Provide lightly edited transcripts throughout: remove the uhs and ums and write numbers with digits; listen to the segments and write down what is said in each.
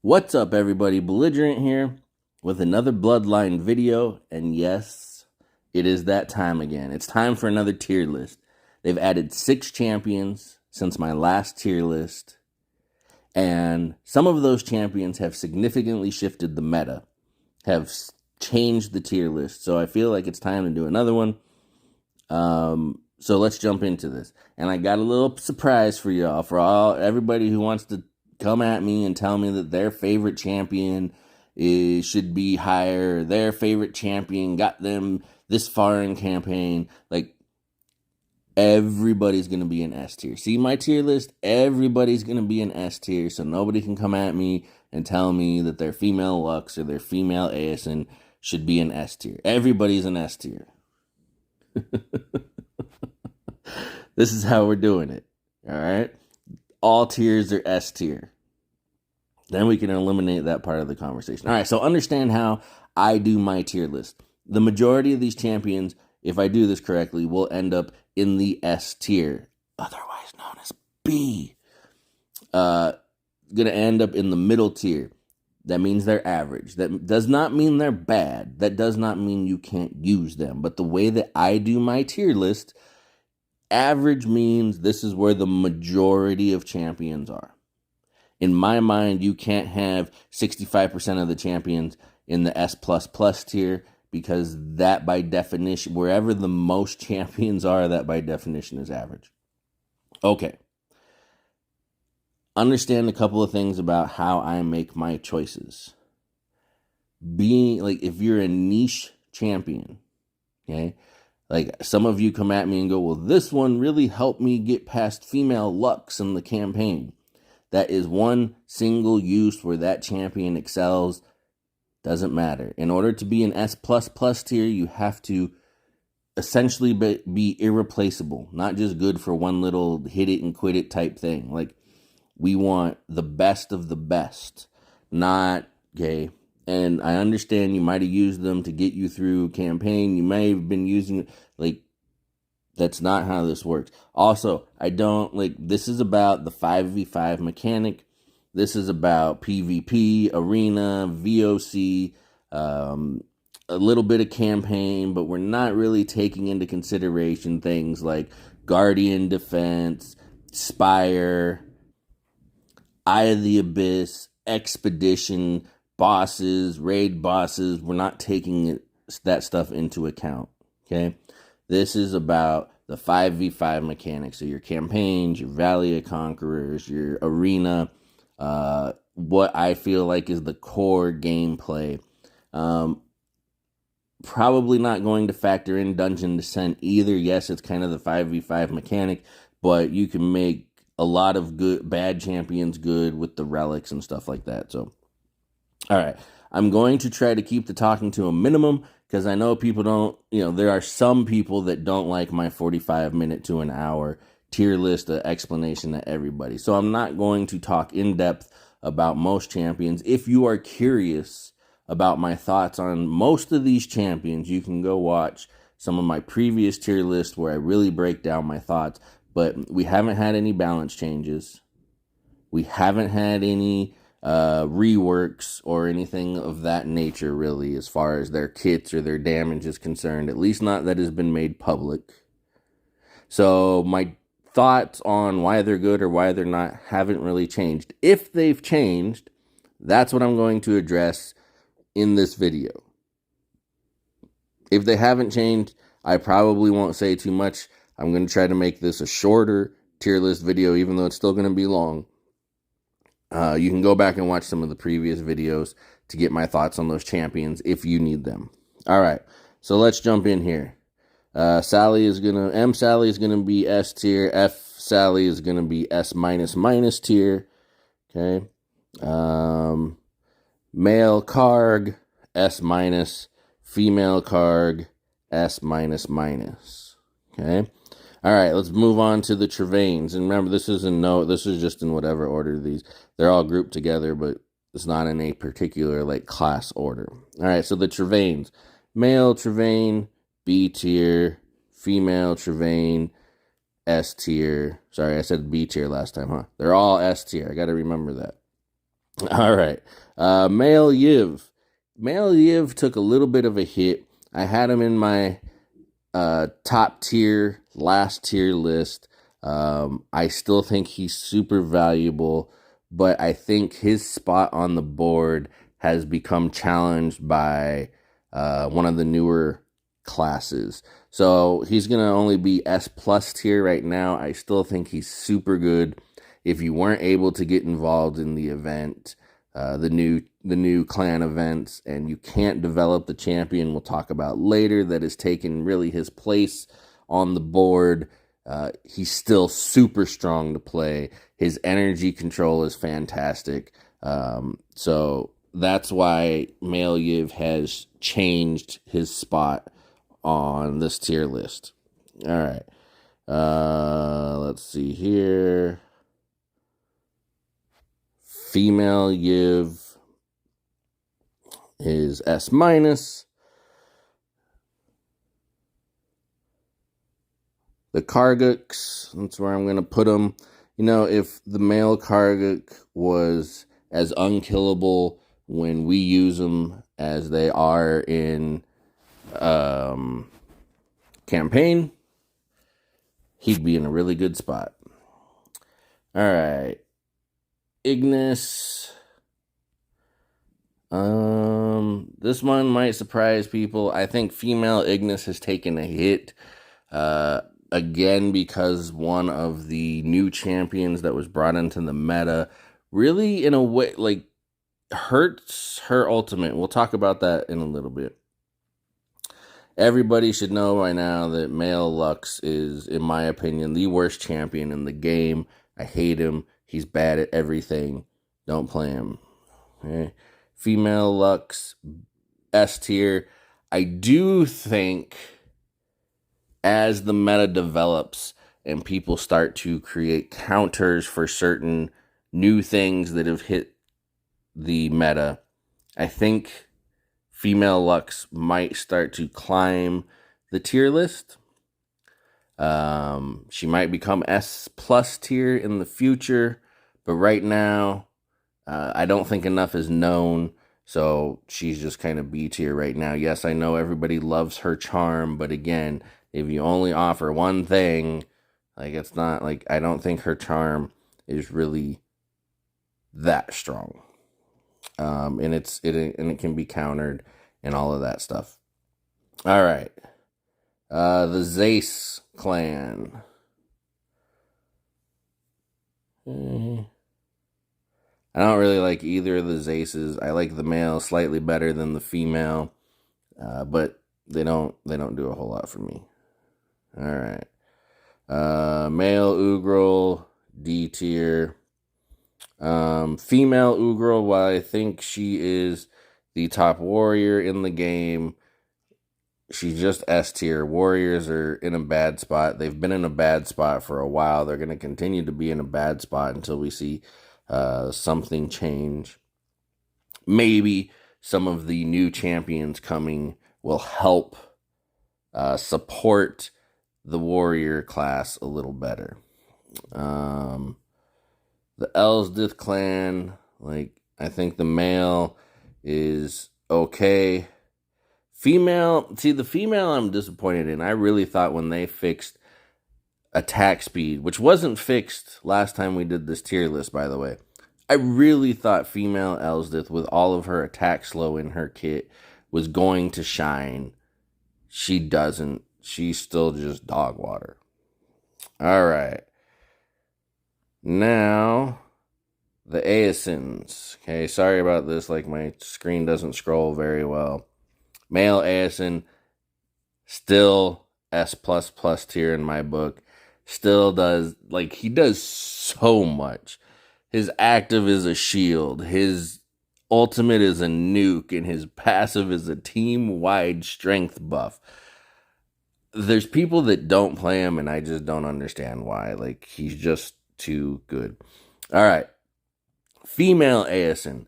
What's up, everybody? Belligerent here with another Bloodline video, and yes, it is that time again. It's time for another tier list. They've added 6 champions since my last tier list, and some of those champions have significantly shifted the meta, have changed the tier list, so I feel like it's time to do another one. So let's jump into this. And I got a little surprise for y'all, for everybody who wants to come at me and tell me that their favorite champion should be higher, their favorite champion got them this far in campaign. Like, everybody's going to be an S tier. See my tier list? Everybody's going to be an S tier, so nobody can come at me and tell me that their female Lux or their female Asin should be an S tier. Everybody's an S tier. This is how we're doing it, all right? All tiers are S tier. Then we can eliminate that part of the conversation. All right, so understand how I do my tier list. The majority of these champions, if I do this correctly, will end up in the S tier, otherwise known as B. Gonna end up in the middle tier. That means they're average. That does not mean they're bad. That does not mean you can't use them. But the way that I do my tier list, average means this is where the majority of champions are. In my mind, you can't have 65% of the champions in the S++ tier, because that by definition, wherever the most champions are, that by definition is average. Okay. Understand a couple of things about how I make my choices. Being, like, if you're a niche champion, okay, like some of you come at me and go, well, this one really helped me get past female Lux in the campaign. That is one single use where that champion excels. Doesn't matter. In order to be an S++ tier, you have to essentially be irreplaceable, not just good for one little hit it and quit it type thing. Like, we want the best of the best, not, okay, and I understand you might have used them to get you through campaign. You may have been using, like, that's not how this works. Also, I don't, like, this is about the 5v5 mechanic. This is about PvP, arena, VOC, a little bit of campaign, but we're not really taking into consideration things like Guardian Defense, Spire, Eye of the Abyss, Expedition, bosses, raid bosses. We're not taking that stuff into account, okay? This is about the 5v5 mechanics of your campaigns, your Valley of Conquerors, your arena, what I feel like is the core gameplay. Probably not going to factor in Dungeon Descent either. Yes, it's kind of the 5v5 mechanic, but you can make a lot of bad champions good with the relics and stuff like that. So, all right, I'm going to try to keep the talking to a minimum, because I know people don't, there are some people that don't like my 45-minute to an hour tier list explanation to everybody. So I'm not going to talk in depth about most champions. If you are curious about my thoughts on most of these champions, you can go watch some of my previous tier lists where I really break down my thoughts. But we haven't had any balance changes. We haven't had any reworks or anything of that nature, really, as far as their kits or their damage is concerned, at least not that has been made public. So my thoughts on why they're good or why they're not haven't really changed. If they've changed, that's what I'm going to address in this video. If they haven't changed, I probably won't say too much. I'm going to try to make this a shorter tier list video, even though it's still going to be long. You can go back and watch some of the previous videos to get my thoughts on those champions if you need them. All right, so let's jump in here. M Sally is going to be S tier. F Sally is going to be S- tier. Okay. Male Karg, S-. Female Karg, S-. Okay. All right, let's move on to the Trevains. And remember, this is just in whatever order they're all grouped together, but it's not in a particular, like, class order. All right, so the Trevains. Male Trevain, B tier. Female Trevain, S tier. Sorry, I said B tier last time, huh? They're all S tier. I got to remember that. All right. Male Yuv. Male Yuv took a little bit of a hit. I had him in my top tier, last tier list. I still think he's super valuable, but I think his spot on the board has become challenged by one of the newer classes. So he's going to only be S plus tier right now. I still think he's super good. If you weren't able to get involved in the event, the new clan events, and you can't develop the champion we'll talk about later that has taken really his place on the board, he's still super strong to play. His energy control is fantastic. So that's why Male Yiv has changed his spot on this tier list. All right. Let's see here. Female Yiv is S minus. The Karguks, that's where I'm going to put them. You know, if the male Karguk was as unkillable when we use them as they are in campaign, he'd be in a really good spot. All right. Ignis. This one might surprise people. I think female Ignis has taken a hit. Again, because one of the new champions that was brought into the meta really, in a way, like, hurts her ultimate. We'll talk about that in a little bit. Everybody should know by now that male Lux is, in my opinion, the worst champion in the game. I hate him. He's bad at everything. Don't play him. Okay. Female Lux, S tier. I do think as the meta develops and people start to create counters for certain new things that have hit the meta, I think female Lux might start to climb the tier list. She might become S plus tier in the future, but right now, I don't think enough is known, so she's just kind of B tier right now. Yes, I know everybody loves her charm, but again, if you only offer one thing, like, it's not like, I don't think her charm is really that strong. And it can be countered and all of that stuff. All right. The Zeiss clan. I don't really like either of the Zeisses. I like the male slightly better than the female, but they don't do a whole lot for me. All right. Male Ugrol, D tier. Female Ugrol, while I think she is the top warrior in the game, she's just S tier. Warriors are in a bad spot. They've been in a bad spot for a while. They're going to continue to be in a bad spot until we see something change. Maybe some of the new champions coming will help support the warrior class a little better. The Elsdith clan, like, I think the male is okay. Female, see, the female I'm disappointed in. I really thought when they fixed attack speed, which wasn't fixed last time we did this tier list, by the way, I really thought female Elsdith, with all of her attack slow in her kit, was going to shine. She doesn't. She's still just dog water. All right. Now, the Asins. Okay, sorry about this. Like, my screen doesn't scroll very well. Male Asin, still S++ tier in my book. Still does, like, he does so much. His active is a shield. His ultimate is a nuke. And his passive is a team-wide strength buff. There's people that don't play him, and I just don't understand why. Like, he's just too good. All right. Female Asin.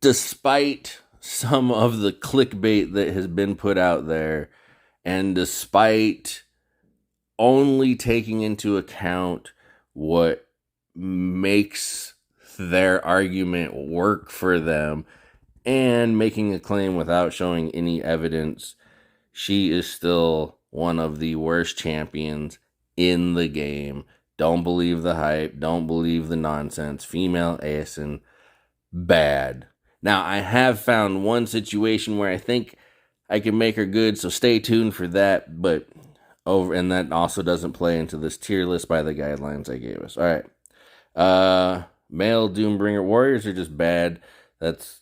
Despite some of the clickbait that has been put out there, and despite only taking into account what makes their argument work for them and making a claim without showing any evidence, she is still one of the worst champions in the game. Don't believe the hype. Don't believe the nonsense. Female Asin, bad. Now, I have found one situation where I think I can make her good, so stay tuned for that. But and that also doesn't play into this tier list by the guidelines I gave us. All right. Male Doombringer warriors are just bad. That's,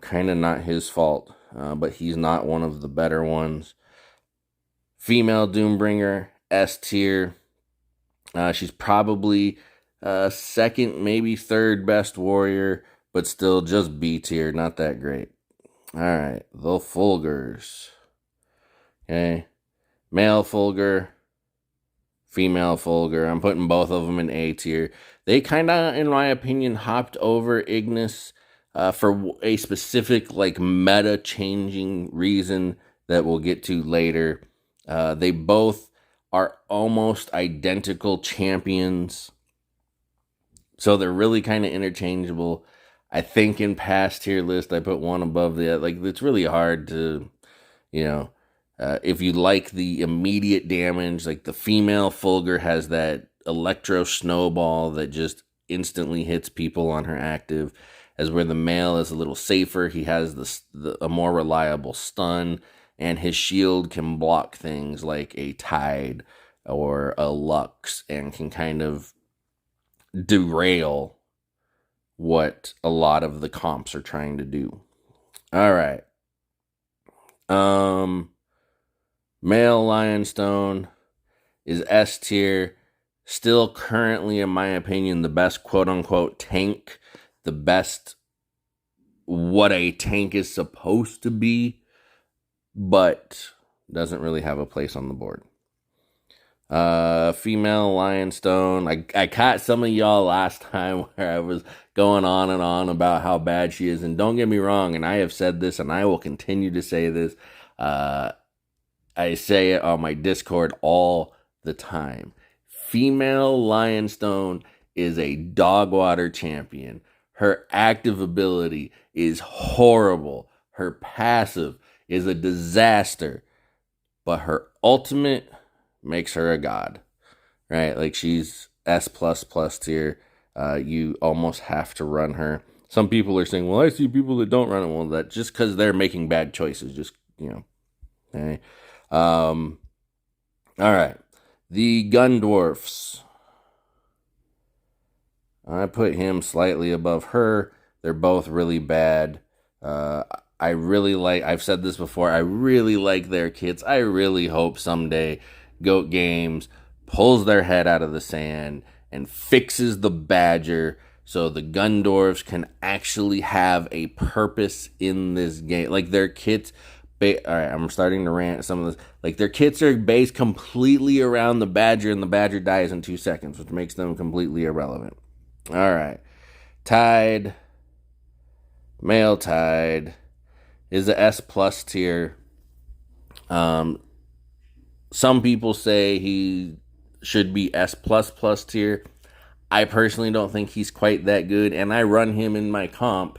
kind of not his fault. But he's not one of the better ones. Female Doombringer, S tier. She's probably second, maybe third best warrior, but still just B tier, not that great. All right, the Fulgers. Okay, male Fulger, female Fulger. I'm putting both of them in A tier. They kind of, in my opinion, hopped over Ignis for a specific meta-changing reason that we'll get to later. They both are almost identical champions, so they're really kind of interchangeable. I think in past tier list I put one above the other. It's really hard to, if you like the immediate damage, the female Fulger has that electro snowball that just instantly hits people on her active, as where the male is a little safer. He has a more reliable stun, and his shield can block things like a Tide or a Lux and can kind of derail what a lot of the comps are trying to do. All right. Male Lionstone is S tier. Still currently, in my opinion, the best quote-unquote tank. The best what a tank is supposed to be, but doesn't really have a place on the board. Female Lionstone. I caught some of y'all last time where I was going on and on about how bad she is. And don't get me wrong, and I have said this and I will continue to say this. I say it on my Discord all the time. Female Lionstone is a dog water champion. Her active ability is horrible. Her passive is a disaster. But her ultimate makes her a god, right? She's S++ tier. You almost have to run her. Some people are saying, well, I see people that don't run it. Well, that just because they're making bad choices, just, okay. All right. The Gundorfs. I put him slightly above her. They're both really bad. I've said this before, I really like their kits. I really hope someday Goat Games pulls their head out of the sand and fixes the Badger so the Gundorfs can actually have a purpose in this game. Their kits, all right, I'm starting to rant some of this. Their kits are based completely around the Badger, and the Badger dies in 2 seconds, which makes them completely irrelevant. All right. Tide, male Tide, is a S+ tier. Some people say he should be S++ tier. I personally don't think he's quite that good, and I run him in my comp.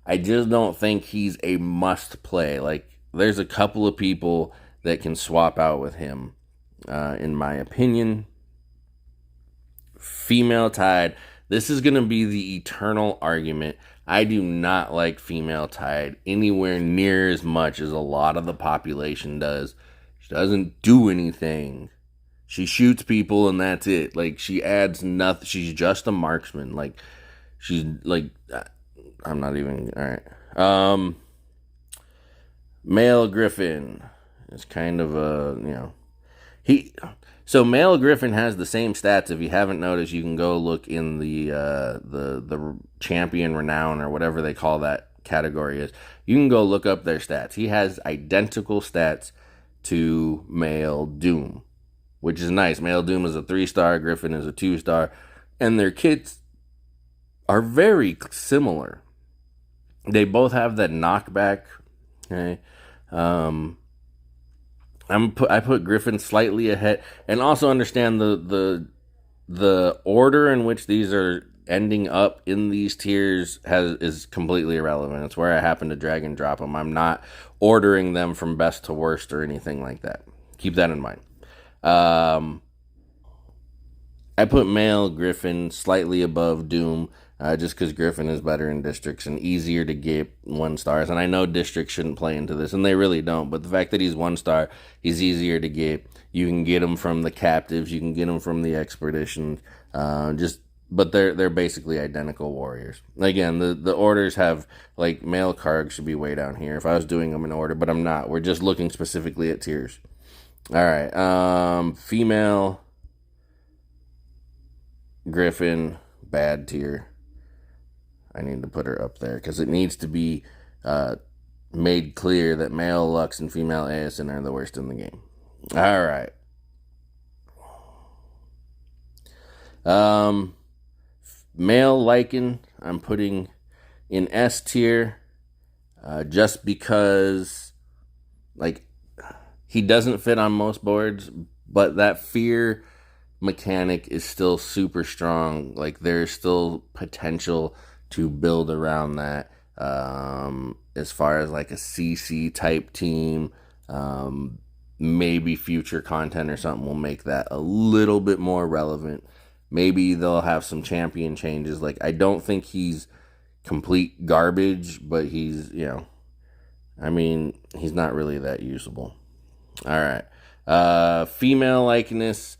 I just don't think he's a must play. There's a couple of people that can swap out with him, in my opinion. Female Tide. This is going to be the eternal argument. I do not like female Tide anywhere near as much as a lot of the population does. She doesn't do anything. She shoots people and that's it. She adds nothing. She's just a marksman. She's I'm not even, all right. Male Griffin is kind of a, So male Griffin has the same stats. If you haven't noticed, you can go look in the champion renown or whatever they call that category is. You can go look up their stats. He has identical stats to male Doom, which is nice. Male Doom is a 3-star, Griffin is a 2-star, and their kits are very similar. They both have that knockback. Okay. I put Griffin slightly ahead, and also understand the order in which these are ending up in these tiers is completely irrelevant. It's where I happen to drag and drop them. I'm not ordering them from best to worst or anything like that. Keep that in mind. I put male Griffin slightly above Doom, just because Griffin is better in districts and easier to get 1 stars. And I know districts shouldn't play into this, and they really don't. But the fact that he's 1 star, he's easier to get. You can get him from the captives, you can get him from the expeditions. But they're basically identical warriors. Again, the orders have, like, male Karg should be way down here if I was doing them in order, but I'm not. We're just looking specifically at tiers. All right, female Griffin, bad tier. I need to put her up there because it needs to be made clear that male Lux and female Asin are the worst in the game. All right. Male Lycan, I'm putting in S tier, just because, like, he doesn't fit on most boards, but that fear mechanic is still super strong. Like, there's still potential to build around that, as far as like a CC type team. Maybe future content or something will make that a little bit more relevant. Maybe they'll have some champion changes. Like, I don't think he's complete garbage, but he's, I mean, he's not really that usable. All right. Female Ignis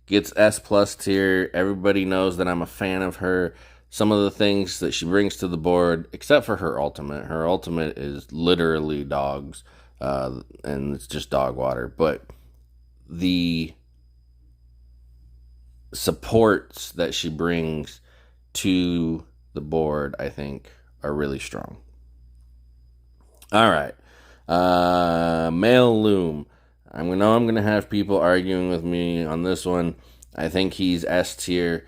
gets S plus tier. Everybody knows that I'm a fan of her. Some of the things that she brings to the board, except for her ultimate. Her ultimate is literally dogs, and it's just dog water. But the supports that she brings to the board, I think, are really strong. All right. Male Loom. I'm going to have people arguing with me on this one. I think he's S tier.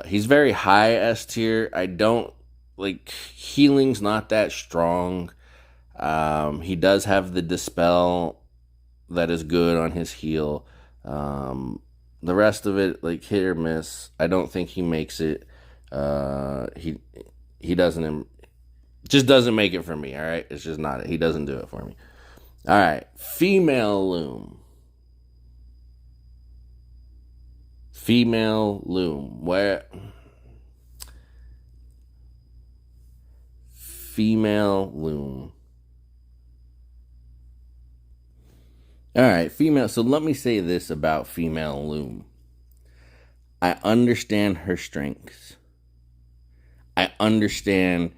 He's very high S tier. I don't, like, healing's not that strong. He does have the dispel that is good on his heal. The rest of it, like, hit or miss. I don't think he makes it. He doesn't, just doesn't make it for me, all right? It's just not it. He doesn't do it for me. All right, female Loom. Female Loom. Where? Female Loom. All right, female. So let me say this about female Loom. I understand her strengths. I understand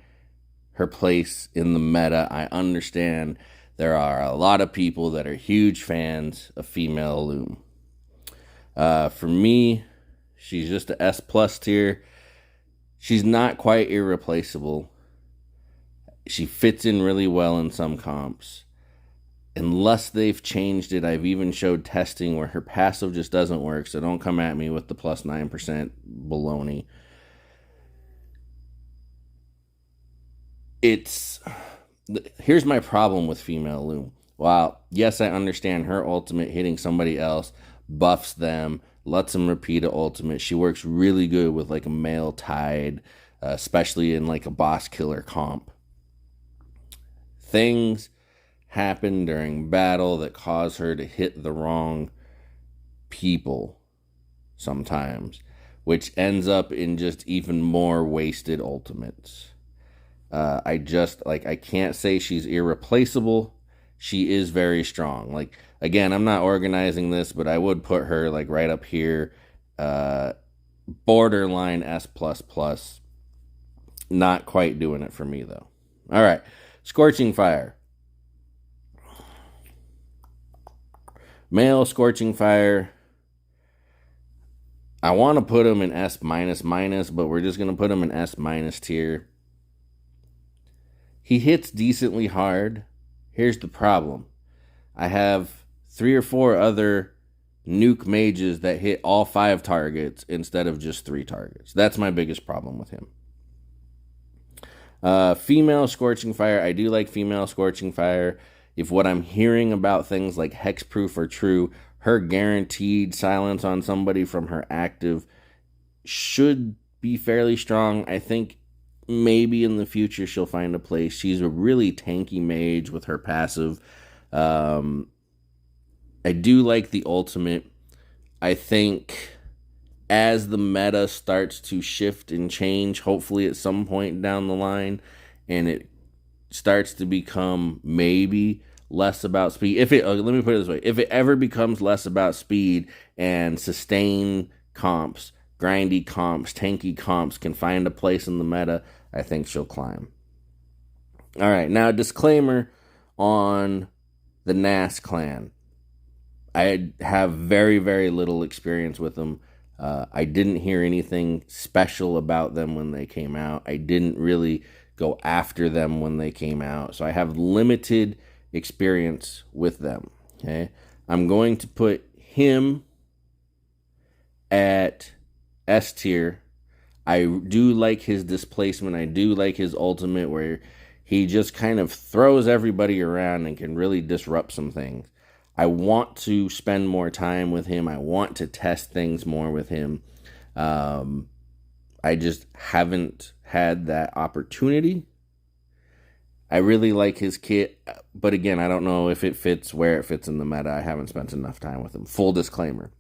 her place in the meta. I understand there are a lot of people that are huge fans of female Loom. For me, she's just a S plus tier. She's not quite irreplaceable. She fits in really well in some comps. Unless they've changed it, I've even showed testing where her passive just doesn't work, so don't come at me with the plus 9% baloney. Here's my problem with female Loom. While, yes, I understand her ultimate hitting somebody else buffs them, lets them repeat an ultimate. She works really good with, like, a male Tide, especially in, like, a boss killer comp. Things happen during battle that cause her to hit the wrong people sometimes, which ends up in just even more wasted ultimates. I can't say she's irreplaceable. She is very strong. Like, again, I'm not organizing this, but I would put her, like, right up here. Borderline S++. Not quite doing it for me, though. All right. Scorching Fire. Male Scorching Fire. I want to put him in S-, but we're just going to put him in S- tier. He hits decently hard. Here's the problem. I have 3 or 4 other nuke mages that hit all 5 targets instead of just 3 targets. That's my biggest problem with him. Female Scorching Fire. I do like female Scorching Fire. If what I'm hearing about things like hexproof are true, her guaranteed silence on somebody from her active should be fairly strong. I think maybe in the future she'll find a place. She's a really tanky mage with her passive. I do like the ultimate. I think as the meta starts to shift and change, hopefully at some point down the line, and it starts to become maybe less about speed. If it, let me put it this way: if it ever becomes less about speed and sustain comps, grindy comps, tanky comps can find a place in the meta, I think she'll climb. All right, now disclaimer on the Nas clan. I have very, very little experience with them. I didn't hear anything special about them when they came out. I didn't really go after them when they came out. So I have limited experience with them. Okay, I'm going to put him at S tier. I do like his displacement. I do like his ultimate where he just kind of throws everybody around and can really disrupt some things. I want to spend more time with him. I want to test things more with him. I just haven't had that opportunity. I really like his kit, but again, I don't know if it fits where it fits in the meta. I haven't spent enough time with him. Full disclaimer.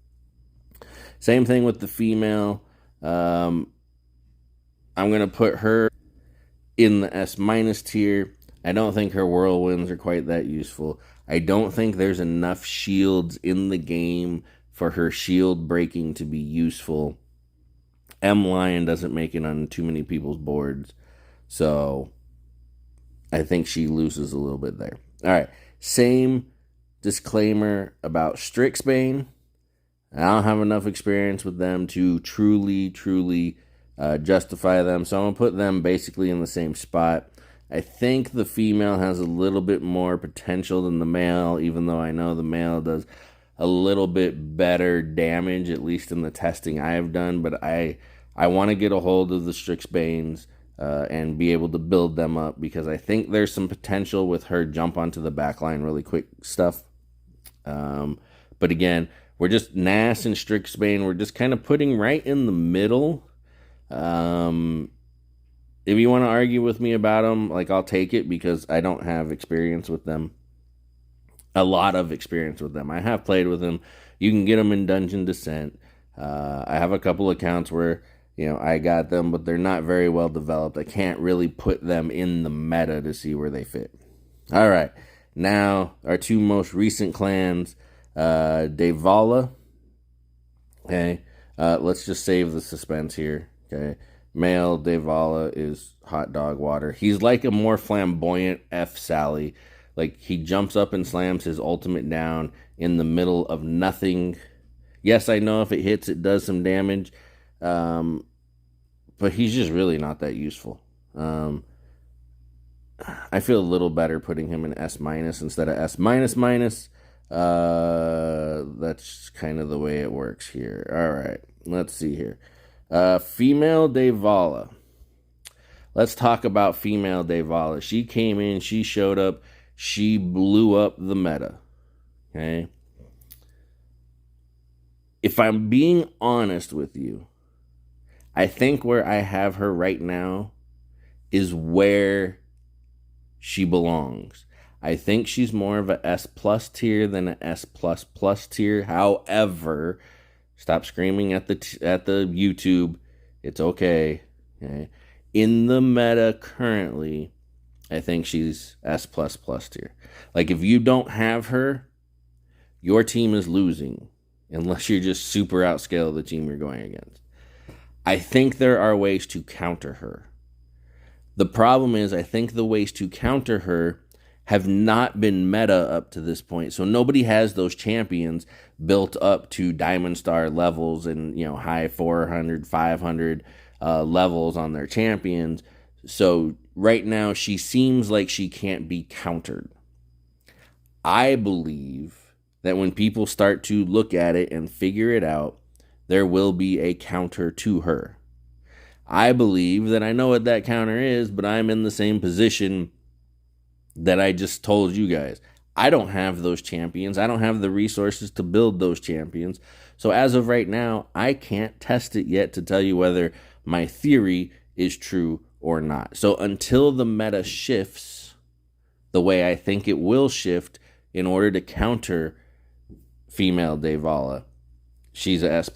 Same thing with the female. I'm going to put her in the S- tier. I don't think her whirlwinds are quite that useful. I don't think there's enough shields in the game for her shield breaking to be useful. M Lion doesn't make it on too many people's boards. So I think she loses a little bit there. All right. Same disclaimer about Strixbane. I don't have enough experience with them to truly justify them. So I'm going to put them basically in the same spot. I think the female has a little bit more potential than the male, even though I know the male does a little bit better damage, at least in the testing I have done. But I want to get a hold of the Strixbanes and be able to build them up because I think there's some potential with her jump onto the backline really quick stuff. But again, we're just Nas and Strixpain. We're just kind of putting right in the middle. If you want to argue with me about them, like I'll take it because I don't have experience with them. A lot of experience with them. I have played with them. You can get them in Dungeon Descent. I have a couple accounts where, I got them, but they're not very well developed. I can't really put them in the meta to see where they fit. All right. Now, our two most recent clans, Devala. Okay. Let's just save the suspense here. Okay. Male Devala is hot dog water. He's like a more flamboyant F Sally. Like he jumps up and slams his ultimate down in the middle of nothing. Yes, I know if it hits, it does some damage. But he's just really not that useful. I feel a little better putting him in S- instead of S-. That's kind of the way it works here. All right, let's see here. Female Devala. Let's talk about female Devala. She came in, she showed up, she blew up the meta. Okay? If I'm being honest with you, I think where I have her right now is where she belongs. I think she's more of a S+ tier than an S++ tier. However, stop screaming at the YouTube. It's okay. In the meta currently, I think she's S++ tier. Like if you don't have her, your team is losing unless you're just super outscale the team you're going against. I think there are ways to counter her. The problem is I think the ways to counter her have not been meta up to this point. So nobody has those champions built up to Diamond Star levels and, high 400, 500 levels on their champions. So right now she seems like she can't be countered. I believe that when people start to look at it and figure it out, there will be a counter to her. I believe that I know what that counter is, but I'm in the same position that I just told you guys. I don't have those champions. I don't have the resources to build those champions. So as of right now, I can't test it yet to tell you whether my theory is true or not. So until the meta shifts the way I think it will shift in order to counter female Devala, she's a S++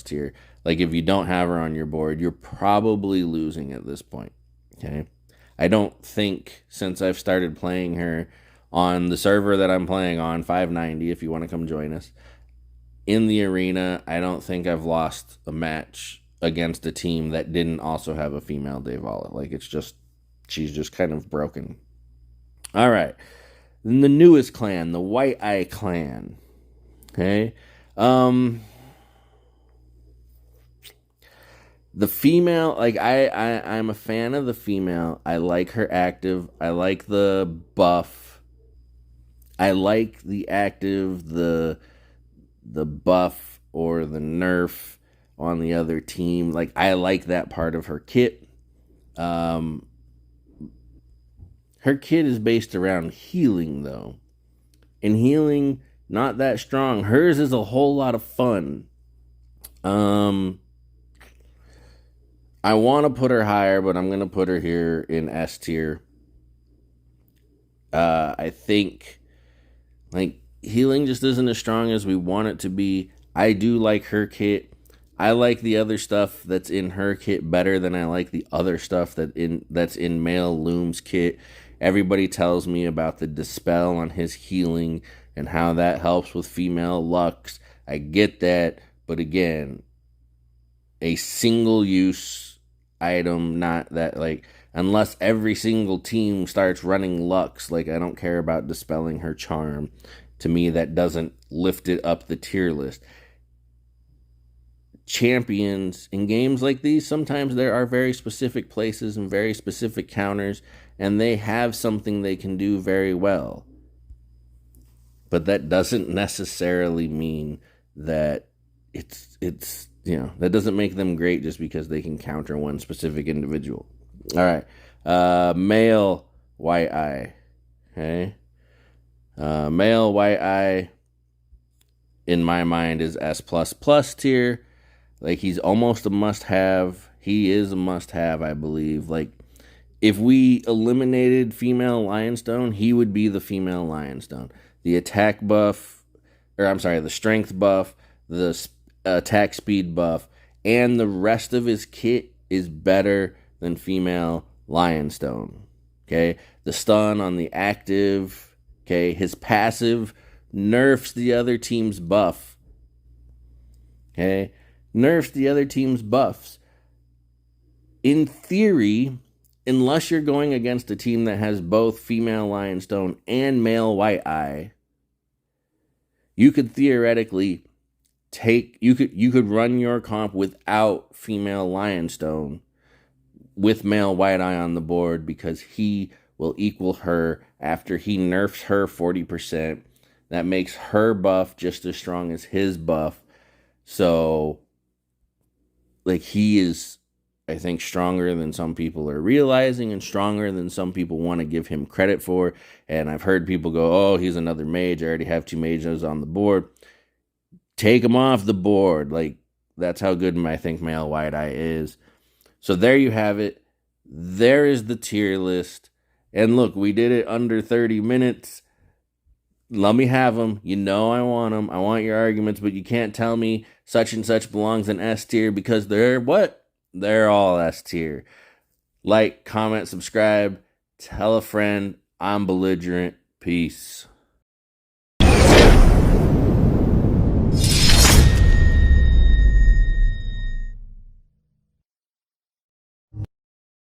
tier. Like, if you don't have her on your board, you're probably losing at this point, okay? I don't think, since I've started playing her on the server that I'm playing on, 590, if you want to come join us, in the arena, I don't think I've lost a match against a team that didn't also have a female Devala. Like, she's just kind of broken. All right. Then the newest clan, the White Eye clan, okay? The female, like, I'm a fan of the female. I like her active. I like the buff. I like the active, the buff or the nerf on the other team. Like, I like that part of her kit. Her kit is based around healing, though. And healing, not that strong. Hers is a whole lot of fun. I want to put her higher, but I'm going to put her here in S tier. I think, like, healing just isn't as strong as we want it to be. I do like her kit. I like the other stuff that's in her kit better than I like the other stuff that's in male Loom's kit. Everybody tells me about the dispel on his healing and how that helps with female Lux. I get that, but again, a single use item, not that, like, unless every single team starts running Lux, like, I don't care about dispelling her charm. To me, that doesn't lift it up the tier list. Champions in games like these, sometimes there are very specific places and very specific counters, and they have something they can do very well. But that doesn't necessarily mean that it's that doesn't make them great just because they can counter one specific individual. All right. Male White Eye. Okay. Male White Eye, in my mind, is S++ tier. Like, he's almost a must-have. He is a must-have, I believe. Like, if we eliminated female Lionstone, he would be the female Lionstone. The attack buff, the strength buff, the attack speed buff, and the rest of his kit is better than female Lionstone. Okay? The stun on the active, okay? His passive nerfs the other team's buff. Okay? Nerfs the other team's buffs. In theory, unless you're going against a team that has both female Lionstone and male White Eye, you could theoretically you could run your comp without female Lionstone with male White Eye on the board, because he will equal her after he nerfs her 40%. That makes her buff just as strong as his buff. So, like, he is, I think, stronger than some people are realizing and stronger than some people want to give him credit for. And I've heard people go, oh, he's another mage. I already have 2 mages on the board. Take him off the board. Like, that's how good I think male White Eye is. So there you have it. There is the tier list. And look, we did it under 30 minutes. Let me have them. You know I want them. I want your arguments, but you can't tell me such and such belongs in S tier because they're what? They're all S tier. Like, comment, subscribe, tell a friend. I'm belligerent. Peace.